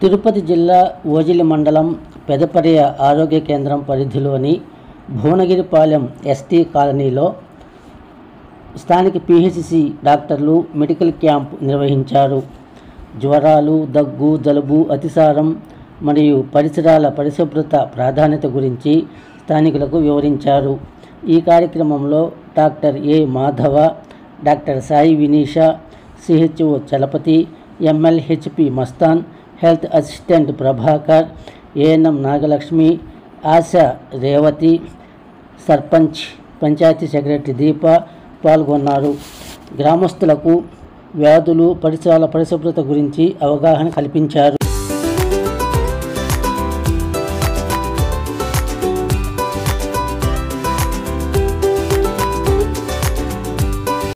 తిరుపతి జిల్లా ఓజిలి మండలం పెదపర్య ఆరోగ్య కేంద్రం పరిధిలోని భువనగిరిపాలెం ఎస్టీ కాలనీలో స్థానిక పిహెచ్సి డాక్టర్లు మెడికల్ క్యాంప్ నిర్వహించారు. జ్వరాలు, దగ్గు, జలుబు, అతిసారం మరియు పరిసరాల పరిశుభ్రత ప్రాధాన్యత గురించి స్థానికులకు వివరించారు. ఈ కార్యక్రమంలో doctor A Madhava, doctor Sai Vineesha, CHO Chalapathi, MLHP Mastan, health assistant Prabhakar, ANM Nagalakshmi, Asha Revathi, sarpanch, panchayat secretary Deepa పాల్గొన్నారు. గ్రామస్తులకు వ్యాధులు, పరిసరాల పరిశుభ్రత గురించి అవగాహన కల్పించారు.